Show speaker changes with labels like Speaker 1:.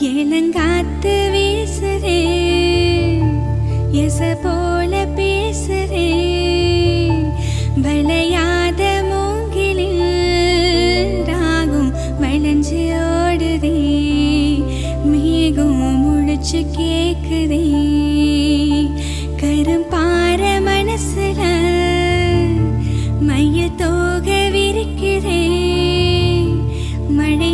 Speaker 1: ஏலங்காத்து வீசுதே எச போல பேசுதே வளையாத மூங்கிலில் ராகும் வளைஞ்சு ஓடுதே மேகம் முழிச்சு கேக்குதே கரும்பார மனசுல மைய தோக விரிக்கிறே மழை